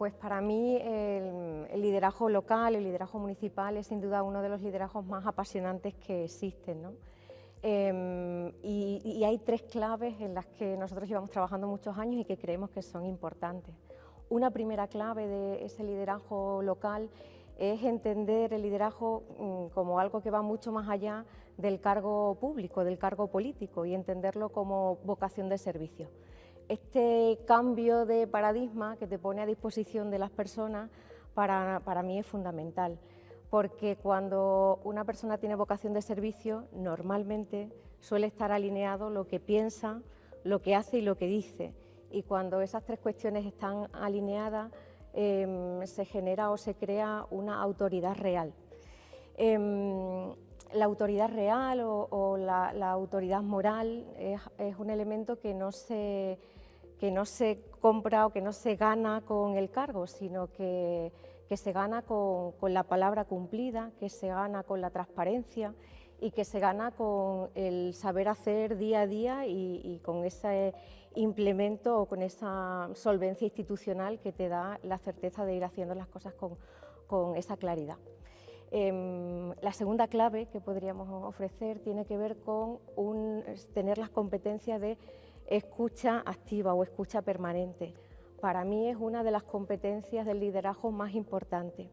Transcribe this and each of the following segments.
Pues para mí el liderazgo local, el liderazgo municipal es sin duda uno de los liderazgos más apasionantes que existen, ¿no? Y hay tres claves en las que nosotros llevamos trabajando muchos años y que creemos que son importantes. Una primera clave de ese liderazgo local es entender el liderazgo como algo que va mucho más allá del cargo público, del cargo político, y entenderlo como vocación de servicio. Este cambio de paradigma que te pone a disposición de las personas para mí es fundamental, porque cuando una persona tiene vocación de servicio, normalmente suele estar alineado lo que piensa, lo que hace y lo que dice, y cuando esas tres cuestiones están alineadas, se genera o se crea una autoridad real. La autoridad real o la autoridad moral es un elemento que no se compra o que no se gana con el cargo, sino que se gana con la palabra cumplida, que se gana con la transparencia y que se gana con el saber hacer día a día y con ese implemento o con esa solvencia institucional que te da la certeza de ir haciendo las cosas con esa claridad. La segunda clave que podríamos ofrecer tiene que ver con tener las competencias de escucha activa o escucha permanente. Para mí es una de las competencias del liderazgo más importantes.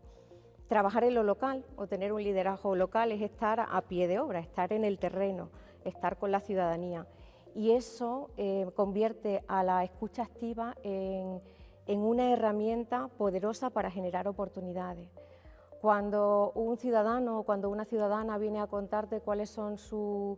Trabajar en lo local o tener un liderazgo local es estar a pie de obra, estar en el terreno, estar con la ciudadanía. Y eso convierte a la escucha activa en una herramienta poderosa para generar oportunidades. Cuando un ciudadano o cuando una ciudadana viene a contarte cuáles son sus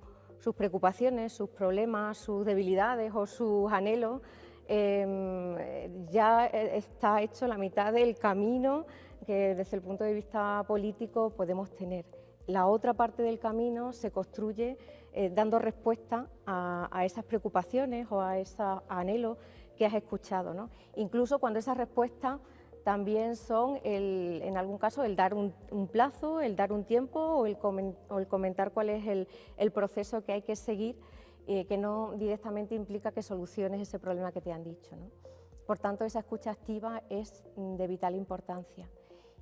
preocupaciones, sus problemas, sus debilidades o sus anhelos, ya está hecho la mitad del camino que desde el punto de vista político podemos tener. La otra parte del camino se construye dando respuesta a esas preocupaciones o a esos anhelos que has escuchado, ¿no? Incluso cuando esas respuestas también son, en algún caso, el dar un plazo, el dar un tiempo o el comentar cuál es el proceso que hay que seguir, que no directamente implica que soluciones ese problema que te han dicho, ¿no? Por tanto, esa escucha activa es de vital importancia.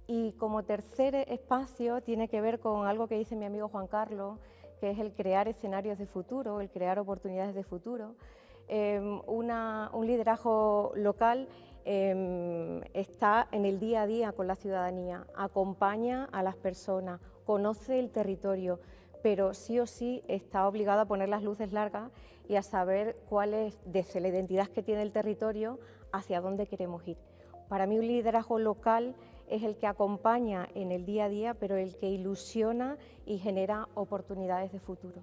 Y como tercer espacio tiene que ver con algo que dice mi amigo Juan Carlos, que es el crear escenarios de futuro, el crear oportunidades de futuro. Un liderazgo local está en el día a día con la ciudadanía, acompaña a las personas, conoce el territorio, pero sí o sí está obligado a poner las luces largas y a saber cuál es, desde la identidad que tiene el territorio, hacia dónde queremos ir. Para mí un liderazgo local es el que acompaña en el día a día, pero el que ilusiona y genera oportunidades de futuro.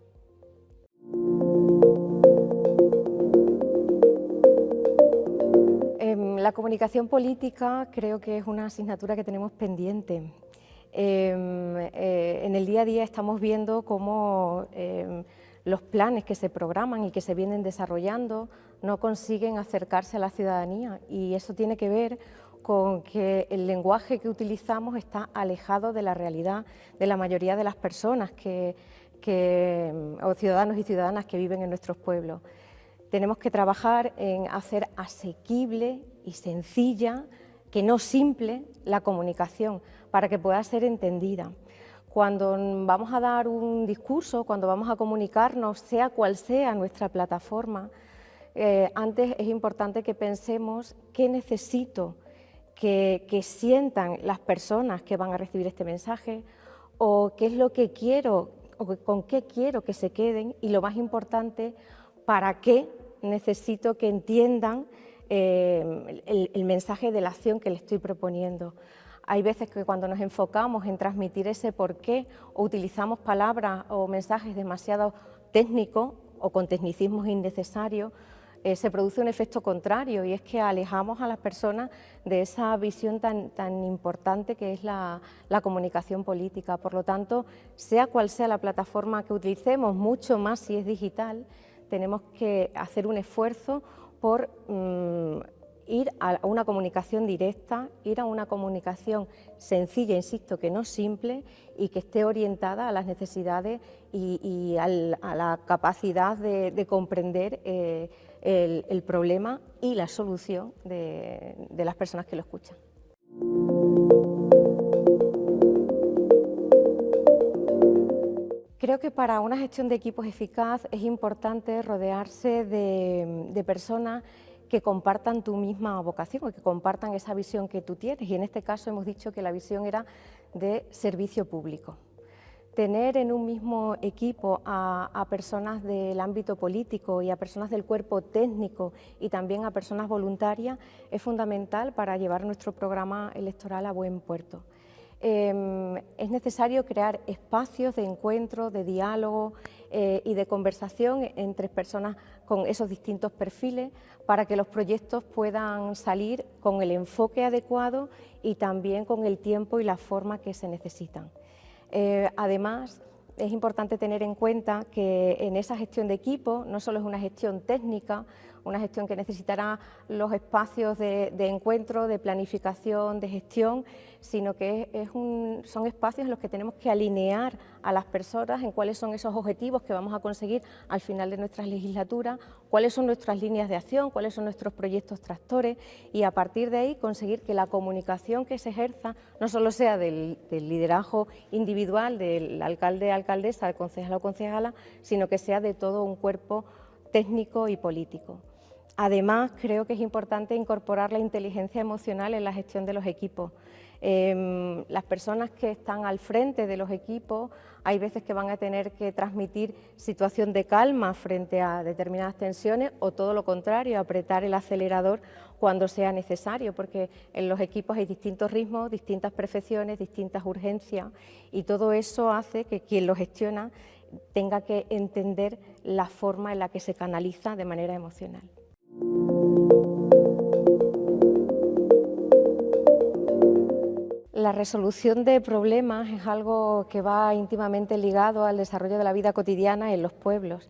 La comunicación política creo que es una asignatura que tenemos pendiente. En el día a día estamos viendo cómo los planes que se programan y que se vienen desarrollando no consiguen acercarse a la ciudadanía, y eso tiene que ver con que el lenguaje que utilizamos está alejado de la realidad de la mayoría de las personas o ciudadanos y ciudadanas que viven en nuestros pueblos. Tenemos que trabajar en hacer asequible y sencilla, que no simple, la comunicación para que pueda ser entendida. Cuando vamos a dar un discurso, cuando vamos a comunicarnos, sea cual sea nuestra plataforma, antes es importante que pensemos qué necesito que sientan las personas que van a recibir este mensaje, o qué es lo que quiero, o con qué quiero que se queden, y lo más importante, para qué necesito que entiendan el mensaje de la acción que le estoy proponiendo. Hay veces que cuando nos enfocamos en transmitir ese porqué o utilizamos palabras o mensajes demasiado técnicos o con tecnicismos innecesarios, se produce un efecto contrario, y es que alejamos a las personas de esa visión tan importante que es la comunicación política. Por lo tanto, sea cual sea la plataforma que utilicemos, mucho más si es digital, tenemos que hacer un esfuerzo por ir a una comunicación directa, ir a una comunicación sencilla, insisto, que no simple, y que esté orientada a las necesidades y a la capacidad de comprender el problema y la solución de las personas que lo escuchan. Creo que para una gestión de equipos eficaz es importante rodearse de personas que compartan tu misma vocación, que compartan esa visión que tú tienes, y en este caso hemos dicho que la visión era de servicio público. Tener en un mismo equipo a personas del ámbito político y a personas del cuerpo técnico y también a personas voluntarias es fundamental para llevar nuestro programa electoral a buen puerto. Es necesario crear espacios de encuentro, de diálogo y de conversación entre personas con esos distintos perfiles para que los proyectos puedan salir con el enfoque adecuado y también con el tiempo y la forma que se necesitan. Además, es importante tener en cuenta que en esa gestión de equipo no solo es una gestión técnica, una gestión que necesitará los espacios de encuentro, de planificación, de gestión, sino que son espacios en los que tenemos que alinear a las personas en cuáles son esos objetivos que vamos a conseguir al final de nuestras legislaturas, cuáles son nuestras líneas de acción, cuáles son nuestros proyectos tractores, y a partir de ahí conseguir que la comunicación que se ejerza no solo sea del liderazgo individual, del alcalde, alcaldesa, del concejal o concejala, sino que sea de todo un cuerpo técnico y político. Además, creo que es importante incorporar la inteligencia emocional en la gestión de los equipos. Las personas que están al frente de los equipos hay veces que van a tener que transmitir situación de calma frente a determinadas tensiones o todo lo contrario, apretar el acelerador cuando sea necesario, porque en los equipos hay distintos ritmos, distintas perfecciones, distintas urgencias, y todo eso hace que quien lo gestiona tenga que entender la forma en la que se canaliza de manera emocional. La resolución de problemas es algo que va íntimamente ligado al desarrollo de la vida cotidiana en los pueblos,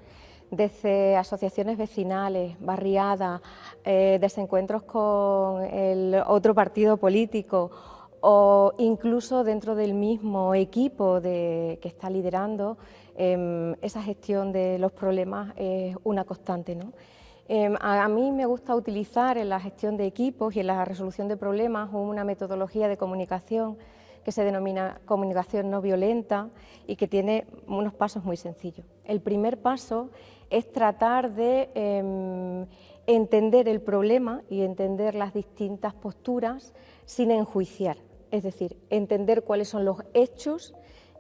desde asociaciones vecinales, barriadas, desencuentros con el otro partido político o incluso dentro del mismo equipo que está liderando. Esa gestión de los problemas es una constante, ¿no? A mí me gusta utilizar en la gestión de equipos y en la resolución de problemas una metodología de comunicación que se denomina comunicación no violenta y que tiene unos pasos muy sencillos. El primer paso es tratar de entender el problema y entender las distintas posturas sin enjuiciar, es decir, entender cuáles son los hechos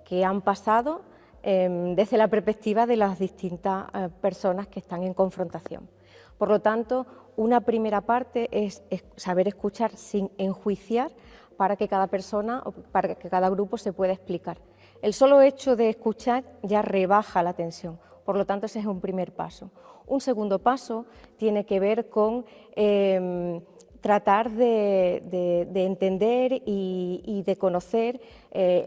que han pasado desde la perspectiva de las distintas personas que están en confrontación. Por lo tanto, una primera parte es saber escuchar sin enjuiciar para que cada persona o para que cada grupo se pueda explicar. El solo hecho de escuchar ya rebaja la tensión, por lo tanto ese es un primer paso. Un segundo paso tiene que ver con tratar de entender y de conocer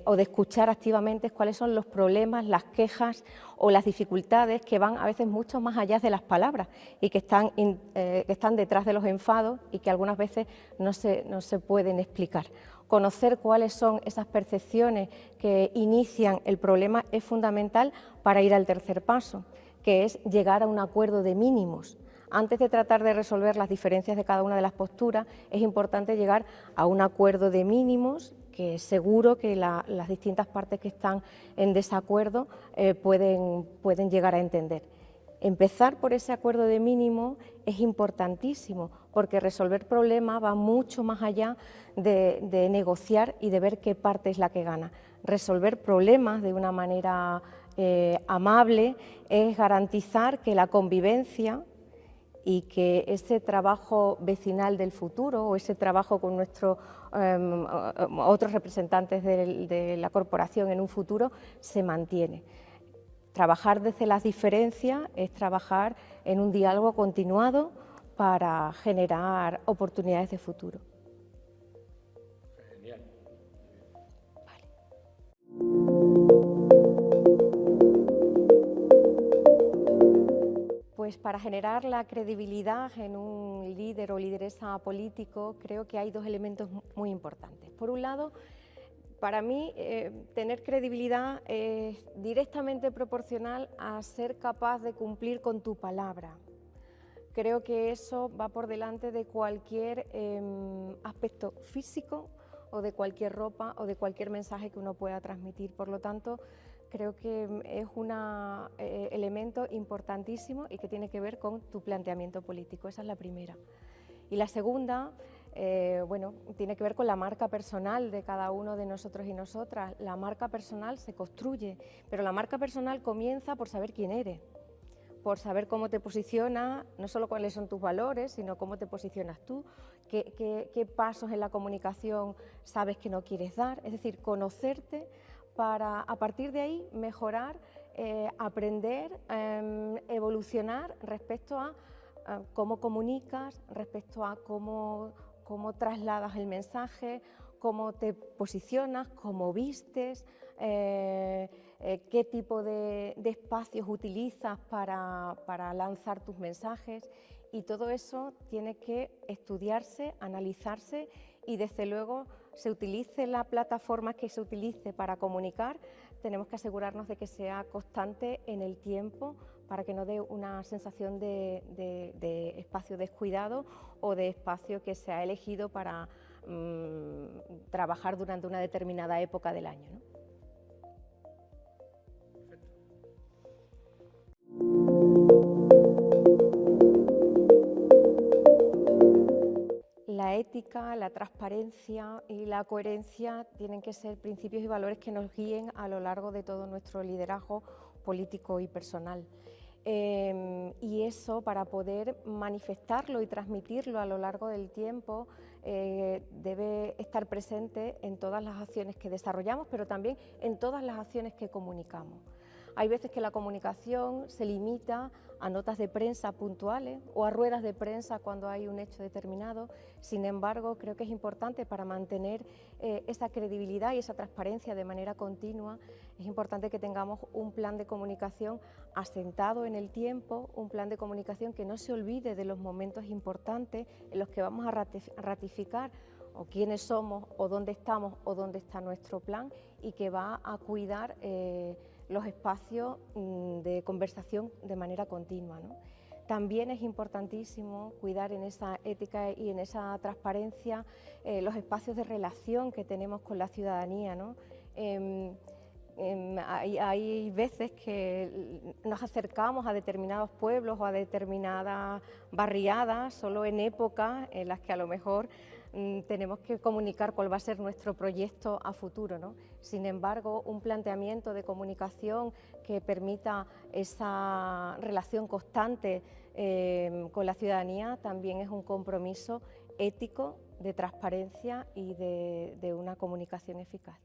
o de escuchar activamente cuáles son los problemas, las quejas o las dificultades que van a veces mucho más allá de las palabras y que están detrás de los enfados y que algunas veces no se pueden explicar. Conocer cuáles son esas percepciones que inician el problema es fundamental para ir al tercer paso, que es llegar a un acuerdo de mínimos. Antes de tratar de resolver las diferencias de cada una de las posturas, es importante llegar a un acuerdo de mínimos que seguro que las distintas partes que están en desacuerdo pueden llegar a entender. Empezar por ese acuerdo de mínimo es importantísimo porque resolver problemas va mucho más allá de negociar y de ver qué parte es la que gana. Resolver problemas de una manera amable es garantizar que la convivencia y que ese trabajo vecinal del futuro o ese trabajo con nuestros otros representantes de la corporación en un futuro se mantiene. Trabajar desde las diferencias es trabajar en un diálogo continuado para generar oportunidades de futuro. Genial. Pues para generar la credibilidad en un líder o lideresa político creo que hay dos elementos muy importantes. Por un lado, para mí tener credibilidad es directamente proporcional a ser capaz de cumplir con tu palabra. Creo que eso va por delante de cualquier aspecto físico o de cualquier ropa o de cualquier mensaje que uno pueda transmitir. Por lo tanto, creo que es un elemento importantísimo y que tiene que ver con tu planteamiento político. Esa es la primera. Y la segunda, bueno, tiene que ver con la marca personal de cada uno de nosotros y nosotras. La marca personal se construye, pero la marca personal comienza por saber quién eres, por saber cómo te posicionas, no solo cuáles son tus valores, sino cómo te posicionas tú, qué pasos en la comunicación sabes que no quieres dar, es decir, conocerte para a partir de ahí mejorar, aprender, evolucionar respecto a cómo comunicas, respecto a cómo trasladas el mensaje, cómo te posicionas, cómo vistes, qué tipo de espacios utilizas para lanzar tus mensajes, y todo eso tiene que estudiarse, analizarse y desde luego se utilice la plataforma que se utilice para comunicar, tenemos que asegurarnos de que sea constante en el tiempo para que no dé una sensación de espacio descuidado o de espacio que se ha elegido para trabajar durante una determinada época del año, ¿no? La ética, la transparencia y la coherencia tienen que ser principios y valores que nos guíen a lo largo de todo nuestro liderazgo político y personal. Y eso, para poder manifestarlo y transmitirlo a lo largo del tiempo, debe estar presente en todas las acciones que desarrollamos, pero también en todas las acciones que comunicamos. Hay veces que la comunicación se limita a notas de prensa puntuales o a ruedas de prensa cuando hay un hecho determinado. Sin embargo, creo que es importante para mantener esa credibilidad y esa transparencia de manera continua, es importante que tengamos un plan de comunicación asentado en el tiempo, un plan de comunicación que no se olvide de los momentos importantes en los que vamos a ratificar o quiénes somos, o dónde estamos, o dónde está nuestro plan, y que va a cuidar los espacios de conversación de manera continua, ¿no? También es importantísimo cuidar en esa ética y en esa transparencia los espacios de relación que tenemos con la ciudadanía, ¿no? Hay veces que nos acercamos a determinados pueblos o a determinadas barriadas solo en épocas en las que a lo mejor tenemos que comunicar cuál va a ser nuestro proyecto a futuro, ¿no? Sin embargo, un planteamiento de comunicación que permita esa relación constante con la ciudadanía también es un compromiso ético de transparencia y de una comunicación eficaz.